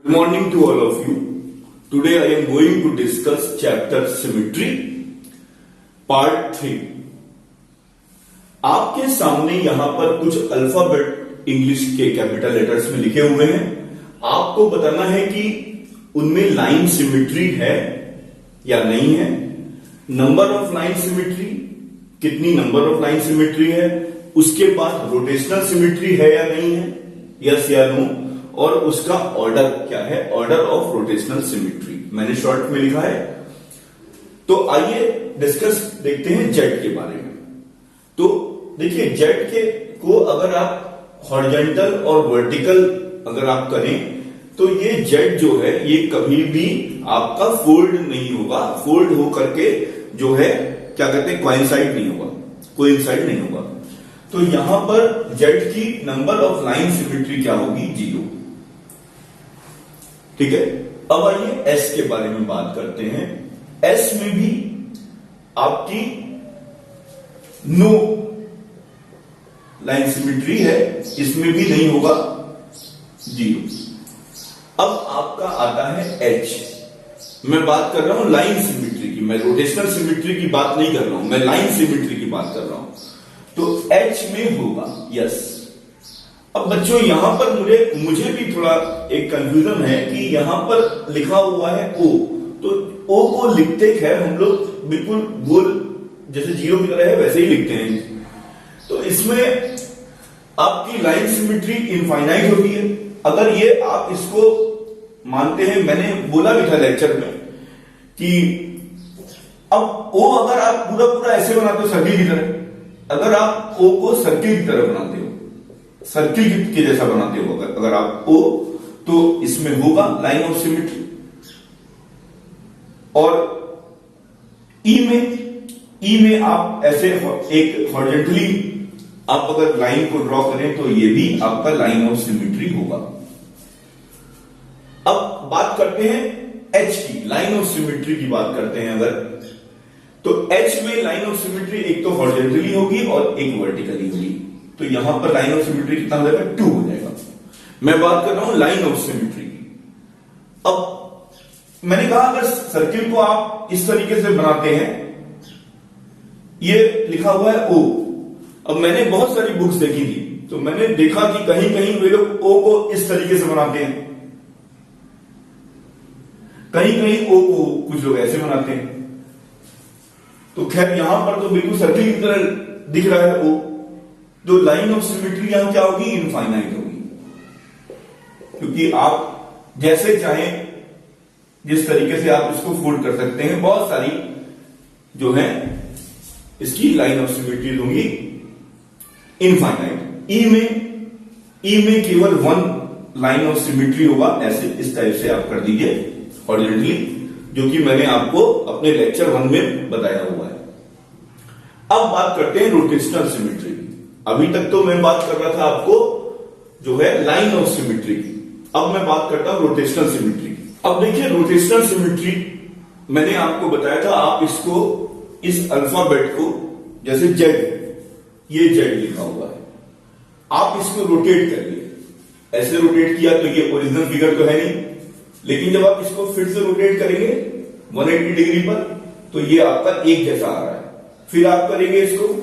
Good morning to all of you. Today I am going to discuss chapter Symmetry, part 3. आपके सामने यहां पर कुछ अल्फाबेट इंग्लिश के कैपिटल लेटर्स में लिखे हुए हैं. आपको बताना है कि उनमें लाइन सिमेट्री है या नहीं है. नंबर ऑफ लाइन सिमेट्री, कितनी नंबर ऑफ लाइन सिमेट्री है. उसके बाद रोटेशनल सिमेट्री है या नहीं है, यस या नो. और उसका ऑर्डर क्या है, ऑर्डर ऑफ रोटेशनल सिमेट्री मैंने शॉर्ट में लिखा है. तो आइए डिस्कस देखते हैं जेड के बारे में. तो देखिए जेड के को अगर आप हॉरिजॉन्टल और वर्टिकल अगर आप करें तो ये जेड जो है ये कभी भी आपका फोल्ड नहीं होगा. फोल्ड हो करके जो है क्या कहते हैं, कोइंसाइड नहीं होगा, कोइंसाइड नहीं होगा. तो यहां पर जेड की नंबर ऑफ लाइन सिमेट्री क्या होगी, 0. ठीक है. अब आइए एस के बारे में बात करते हैं. एस में भी आपकी नो लाइन सिमेट्री है, इसमें भी नहीं होगा, 0. अब आपका आता है एच. मैं बात कर रहा हूं लाइन सिमेट्री की, मैं रोटेशनल सिमेट्री की बात नहीं कर रहा हूं, मैं लाइन सिमेट्री की बात कर रहा हूं. तो एच में होगा यस. अब बच्चों यहां पर मुझे भी थोड़ा एक कंफ्यूजन है कि यहां पर लिखा हुआ है ओ. तो ओ को लिखते खैर हम लोग बिल्कुल गोल जैसे 0 की तरह है वैसे ही लिखते हैं. तो इसमें आपकी लाइन सिमेट्री इनफाइनाइट होती है. अगर ये आप इसको मानते हैं, मैंने बोला भी था लेक्चर में कि अब ओ अगर आप पूरा पूरा ऐसे बनाते हो सर्किल की तरह, अगर आप ओ को सर्किल की तरह बनाते हो, सर्किल के जैसा बनाते हो अगर आप ओ, तो इसमें होगा लाइन ऑफ सिमेट्री. और ई में आप ऐसे एक हॉरिजॉन्टली आप अगर लाइन को ड्रॉ करें तो ये भी आपका लाइन ऑफ सिमेट्री होगा. अब बात करते हैं एच की, लाइन ऑफ सिमेट्री की बात करते हैं अगर, तो एच में लाइन ऑफ सिमेट्री एक तो हॉरिजॉन्टली होगी और एक वर्टिकली होगी. तो यहां पर लाइन ऑफ सिमेट्री कितना हो जाएगा, 2 हो जाएगा. मैं बात कर रहा हूं लाइन ऑफ सिमेट्री की. अब मैंने कहा अगर सर्किल को आप इस तरीके से बनाते हैं, ये लिखा हुआ है ओ. अब मैंने बहुत सारी बुक्स देखी थी तो मैंने देखा कि कहीं कहीं वे लोग ओ को इस तरीके से बनाते हैं, कहीं कहीं ओ को कुछ लोग ऐसे बनाते हैं. तो खैर यहां पर तो बिल्कुल सर्किल की तरह दिख रहा है ओ. तो लाइन ऑफ सिमेट्री यहां क्या होगी, इनफाइनाइट होगी. क्योंकि आप जैसे चाहें जिस तरीके से आप इसको फोल्ड कर सकते हैं, बहुत सारी जो है इसकी लाइन ऑफ सिमेट्री होंगी इनफाइनाइट. ई में केवल 1 लाइन ऑफ सिमेट्री होगा, ऐसे इस टाइप से आप कर दीजिए हॉरिजॉन्टली, जो कि मैंने आपको अपने लेक्चर 1 में बताया हुआ है. अब बात करते हैं रोटेशनल सिमेट्री. अभी तक तो मैं बात कर रहा था आपको जो है लाइन ऑफ सिमेट्री की, अब मैं बात करता हूं रोटेशनल सिमेट्री की. अब देखिए रोटेशनल सिमेट्री मैंने आपको बताया था, आप इसको इस अल्फाबेट को जैसे जेड, ये जेड लिखा हुआ है, आप इसको रोटेट करिए. ऐसे रोटेट किया तो ये ओरिजिनल फिगर तो है नहीं, लेकिन जब आप इसको फिर से रोटेट करेंगे 180 डिग्री पर तो ये आपका एक जैसा आ रहा है. फिर आप करेंगे इसको,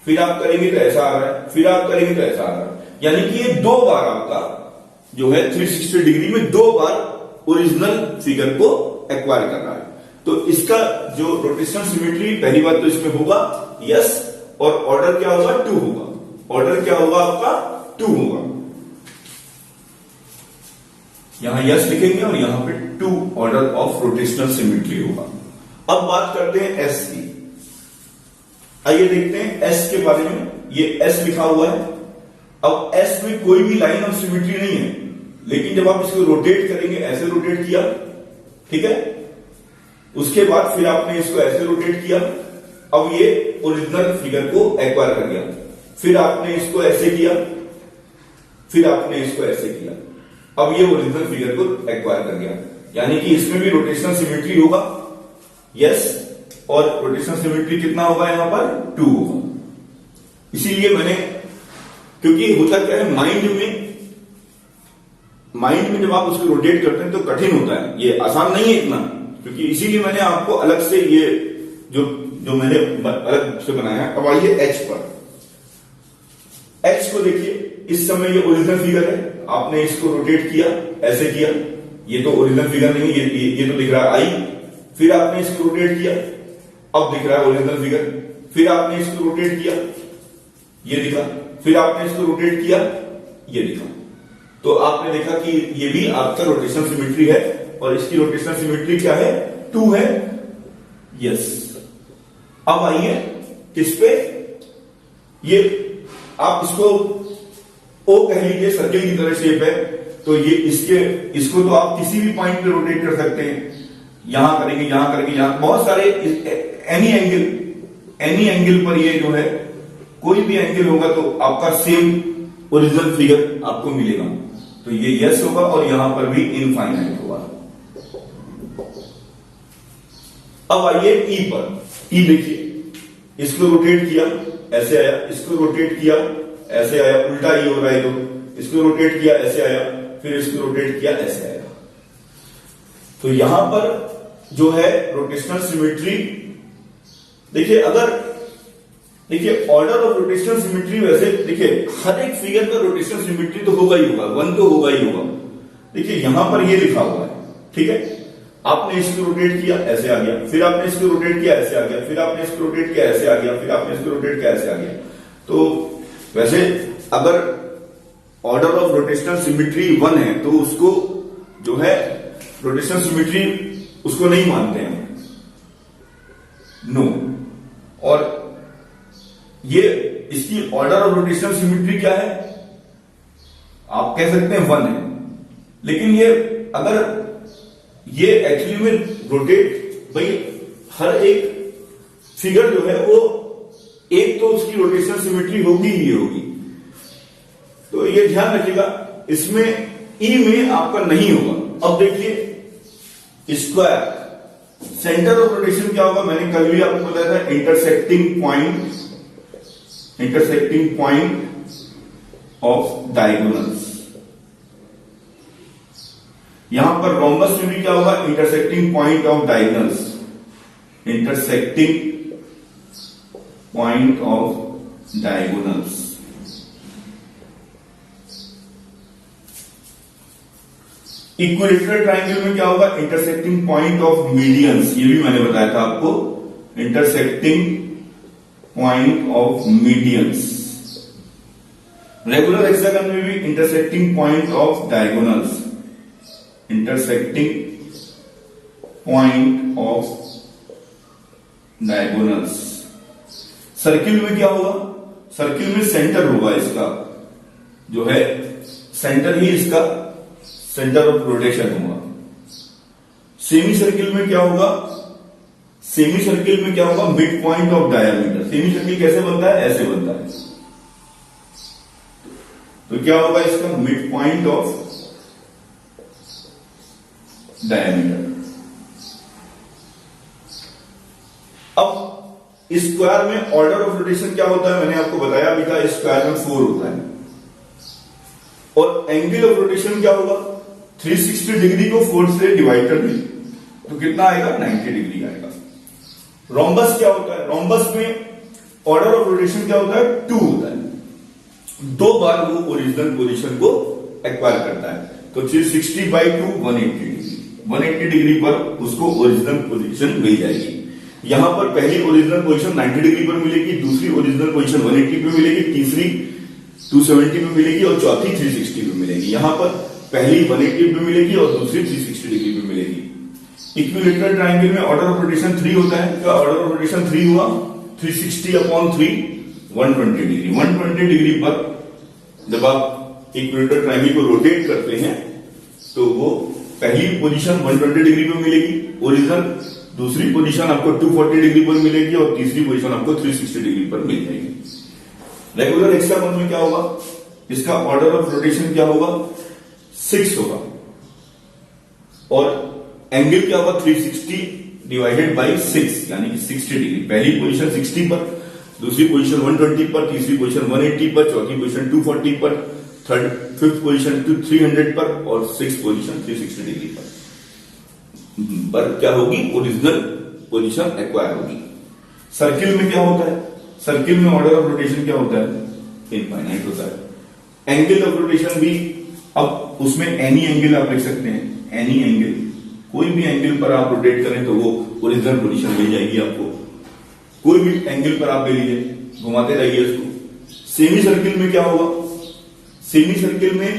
फिर आप करेंगे तो ऐसा आ रहा है, फिर आप करेंगे तो ऐसा आ रहा है. यानी कि ये 2 बार आपका जो है 360 डिग्री में 2 बार ओरिजिनल फिगर को एक्वायर कर रहा है. तो इसका जो रोटेशनल सिमेट्री पहली बात तो इसमें होगा यस, और ऑर्डर क्या होगा, 2 होगा. ऑर्डर क्या होगा आपका, 2 होगा. यहां यस लिखेंगे और यहां पे 2 ऑर्डर ऑफ रोटेशनल सिमेट्री होगा. अब बात करते हैं एस की. आइए देखते हैं एस के बारे में. ये एस लिखा हुआ है. अब एस में कोई भी लाइन ऑफ सिमेट्री नहीं है, लेकिन जब आप इसको रोटेट करेंगे, ऐसे रोटेट किया, ठीक है, उसके बाद फिर आपने इसको ऐसे रोटेट किया, अब ये ओरिजिनल फिगर को एक्वायर कर गया. फिर आपने इसको ऐसे किया, फिर आपने इसको ऐसे किया, अब ये ओरिजिनल फिगर को एक्वायर कर गया. यानी कि इसमें भी रोटेशनल सिमेट्री होगा यस, और रोटेशनल सिमेट्री कितना होगा यहां पर, 2 होगा. इसीलिए मैंने, क्योंकि होता क्या है माइंड में जब आप उसको रोटेट करते हैं तो कठिन होता है, ये आसान नहीं है इतना, क्योंकि इसीलिए मैंने आपको अलग से ये जो मैंने अलग से बनाया। अब आइए एच पर। एच को देखिए, इस समय ये ओरिजिनल फिगर है, आपने इसको रोटेट किया, ऐसे किया, ये तो ओरिजिनल फिगर नहीं है, ये तो दिख रहा है आई, फिर आपने इसको रोटेट किया, अब दिख रहा है ओरिजिनल फिगर, फिर आपने इसको रोटेट किया, ये दिखा, फिर आपने इसको रोटेट किया, ये दिखा। तो आपने देखा कि ये भी आपका रोटेशनल सिमेट्री है, और इसकी रोटेशनल सिमेट्री क्या है, 2 है। यस, अब आइए किस पे, ये आप इसको ओ कह लीजिए, सर्किल की तरह शेप है, तो ये इसको तो आप किसी भी पॉइंट पे रोटेट कर सकते हैं, यहां करेंगे, यहां करेंगे, यहां बहुत सारे एनी एंगल पर ये जो है, कोई भी एंगल होगा तो आपका सेम ओरिजिनल फिगर आपको मिलेगा। तो ये यस होगा, और यहां पर भी इनफाइनाइट होगा। अब आइए ई पर। ई देखिए, इसको रोटेट किया, ऐसे आया, इसको रोटेट किया, ऐसे आया, उल्टा ई हो रहा है, तो इसको रोटेट किया, ऐसे आया, फिर इसको रोटेट किया, ऐसे आया। तो यहां पर जो है रोटेशनल सिमेट्री, देखिए देखिए ऑर्डर ऑफ रोटेशनल सिमेट्री, वैसे देखिए हर एक फिगर का रोटेशनल सिमेट्री तो होगा ही होगा, 1 तो होगा ही होगा। देखिए यहां पर ये लिखा हुआ है, ठीक है, आपने इसको रोटेट किया, ऐसे आ गया, फिर आपने इसको रोटेट किया, ऐसे आ गया, फिर आपने इसको रोटेट किया, ऐसे आ गया, फिर आपने इसको रोटेट किया, ऐसे आ गया। तो वैसे अगर ऑर्डर ऑफ रोटेशनल सिमेट्री 1 है तो उसको जो है रोटेशनल सिमेट्री उसको नहीं मानते हैं, नो। और ये इसकी ऑर्डर ऑफ रोटेशनल सिमेट्री क्या है, आप कह सकते हैं 1 है, लेकिन ये अगर ये एक्चुअली में रोटेट, भाई हर एक फिगर जो है वो एक तो उसकी रोटेशनल सिमेट्री होगी ही होगी, तो ये ध्यान रखिएगा, इसमें ई में आपका नहीं होगा। अब देखिए स्क्वायर, सेंटर ऑफ रोटेशन क्या होगा, मैंने कल भी आपको बताया था, इंटरसेक्टिंग पॉइंट ऑफ डायगोनल्स। यहां पर रोम्बस में भी क्या होगा, intersecting point of diagonals, intersecting point of diagonals. Equilateral triangle में क्या होगा, इंटरसेक्टिंग पॉइंट ऑफ मीडियंस, ये भी मैंने बताया था आपको, intersecting point of medians. Regular hexagon में भी intersecting point of diagonals, intersecting point of diagonals. Circle में क्या होगा, सर्किल में सेंटर होगा इसका, जो है सेंटर ही इसका सेंटर ऑफ रोटेशन होगा। सेमी सर्किल में क्या होगा, सेमी सर्किल में क्या होगा, mid point of diameter. Semi circle कैसे बनता है, ऐसे बनता है, तो क्या होगा इसका, मिड पॉइंट ऑफ डायमीटर। अब स्क्वायर में ऑर्डर ऑफ रोटेशन क्या होता है, मैंने आपको बताया भी था, स्क्वायर में 4 होता है। और एंगल ऑफ रोटेशन क्या होगा, 360 डिग्री को 4 से डिवाइड कर दी तो कितना आएगा, 90 डिग्री आएगा। रोम्बस क्या होता है, रोम्बस में ऑर्डर ऑफ रोटेशन क्या होता है, 2 होता है, 2 बार वो ओरिजिनल पोजीशन को एक्वायर करता है। तो 360 बाई 2 180 डिग्री पर उसको ओरिजिनल पोजीशन मिल जाएगी। यहां पर पहली ओरिजिनल पोजीशन 90 डिग्री पर मिलेगी, दूसरी ओरिजिनल पोजीशन 180 पे मिलेगी, तीसरी 270 पे मिलेगी और चौथी 360 पे मिलेगी। यहां पर पहली 180 पे मिलेगी और दूसरी 360 डिग्री पे मिलेगी। इक्विलेटरल ट्रायंगल में ऑर्डर ऑफ रोटेशन 3 होता है, क्या ऑर्डर ऑफ रोटेशन 3 हुआ, 360/3 120 डिग्री। 120 डिग्री पर जब आप इक्विलेटरल ट्रायंगल को रोटेट करते हैं तो वो पहली पोजीशन 120 डिग्री पर मिलेगी ओरिजिनल, दूसरी पोजीशन आपको 240 डिग्री पर मिलेगी और तीसरी पोजीशन आपको 360 डिग्री पर मिल जाएगी। रेगुलर हेक्सागन में क्या होगा, इसका ऑर्डर ऑफ रोटेशन क्या होगा, 6 होगा और एंगल क्या होगा, 360 डिवाइडेड बाई 6 यानी कि 60 डिग्री। पहली पोजीशन 60 पर, दूसरी पोजीशन 120 पर, तीसरी पोजीशन 180 पर, चौथी पोजीशन 240 पर, फिफ्थ पोजीशन 300 पर और सिक्स पोजीशन 360 डिग्री पर क्या होगी, ओरिजिनल पोजीशन एक्वायर होगी। सर्किल में क्या होता है, सर्किल में ऑर्डर ऑफ रोटेशन क्या होता है, इनफाइनाइट होता है। एंगल ऑफ रोटेशन भी, अब उसमें एनी एंगल आप लिख सकते हैं, एनी एंगल, कोई भी एंगल पर आप रोटेट करें तो वो ओरिजिनल पोजीशन मिल जाएगी आपको। कोई भी एंगल पर आप ले लीजिए, घुमाते रहिए उसको। सेमी सर्किल में क्या होगा, सेमी सर्किल में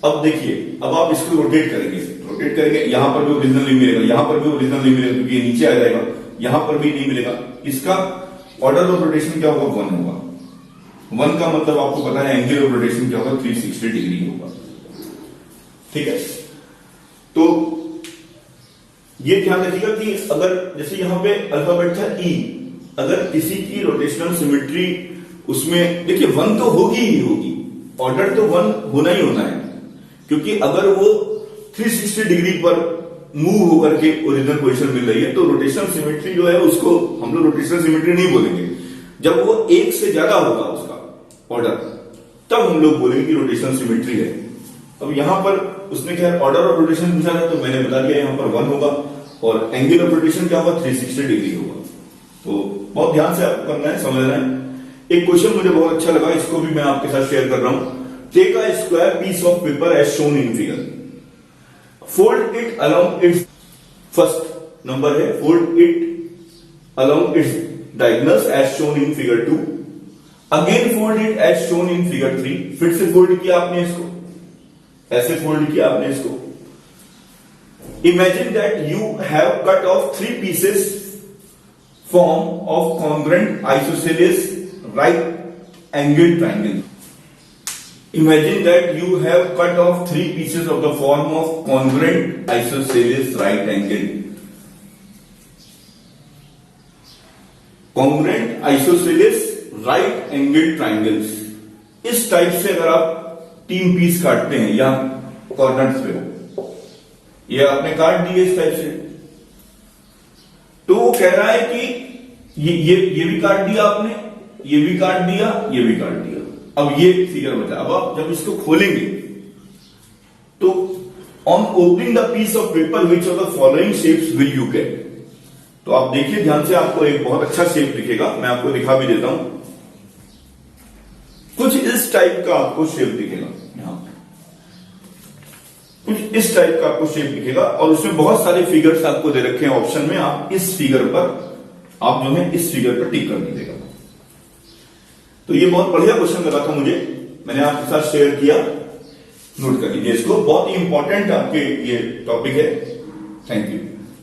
अब देखिए, अब आप इसको रोटेट करेंगे, यहां पर भी ओरिजिनल नहीं मिलेगा, यहां पर भी ओरिजिनल नहीं मिलेगा क्योंकि ये नीचे आ जाएगा, यहां पर भी नहीं मिलेगा। इसका ऑर्डर ऑफ रोटेशन क्या होगा, 1 होगा। 1 का मतलब आपको पता है एंगल ऑफ रोटेशन क्या होगा, 360 डिग्री होगा। ठीक है, तो ये ध्यान रखिएगा कि अगर जैसे यहां पे अल्फाबेट था ई, अगर किसी की रोटेशनल सिमेट्री उसमें देखिए 1 तो होगी ही होगी, ऑर्डर तो 1 होना ही होना है, क्योंकि अगर वो 360 डिग्री पर मूव होकर के ओरिजिनल पोजीशन मिल रही है तो रोटेशनल सिमेट्री जो है उसको हम लोग रोटेशनल सिमेट्री नहीं बोलेंगे। जब वो 1 से ज्यादा होगा उसका ऑर्डर, तब हम लोग बोलेंगे कि रोटेशनल सिमेट्री है। अब यहां पर उसने क्या ऑर्डर ऑफ रोटेशन पूछा था, तो मैंने बता दिया यहां पर 1 होगा और एंगल ऑफ रोटेशन क्या होगा, 360 डिग्री होगा। तो बहुत ध्यान से आपको करना है, समझना है। एक क्वेश्चन मुझे बहुत अच्छा लगा, इसको भी मैं आपके साथ शेयर कर रहा हूं। Take a square piece of paper as shown in figure, fold it along its, first number है fold it along its diagonals as shown in figure 2, again fold it as shown in figure 3, फिर से fold किया आपने इसको, ऐसे fold किया आपने इसको। Imagine that you have cut off 3 pieces form of congruent isosceles right angled triangle. Imagine that you have cut off 3 pieces of the form of congruent isosceles right angled. Congruent isosceles right angled triangles. इस type से अगर आप 3 piece काटते हैं यहां corners पे, ये आपने काट दिए इस टाइप से, तो वो कह रहा है कि ये भी काट दिया आपने, ये भी काट दिया, ये भी काट दिया, अब ये फिगर बचा। अब आप जब इसको खोलेंगे तो on opening the piece of paper which of the following shapes will you get, तो आप देखिए ध्यान से, आपको एक बहुत अच्छा शेप दिखेगा, मैं आपको दिखा भी देता हूं। कुछ इस टाइप का आपको शेप दिखेगा, यहां कुछ इस टाइप का आपको शेप दिखेगा और उसमें बहुत सारे फिगर्स आपको दे रखे हैं ऑप्शन में। आप इस फिगर पर, आप जो है इस फिगर पर टिक कर दीजिएगा। तो ये बहुत बढ़िया क्वेश्चन लगा था मुझे, मैंने आपके साथ शेयर किया, नोट कर लीजिए इसको, बहुत ही इंपॉर्टेंट आपके ये टॉपिक है। Thank you.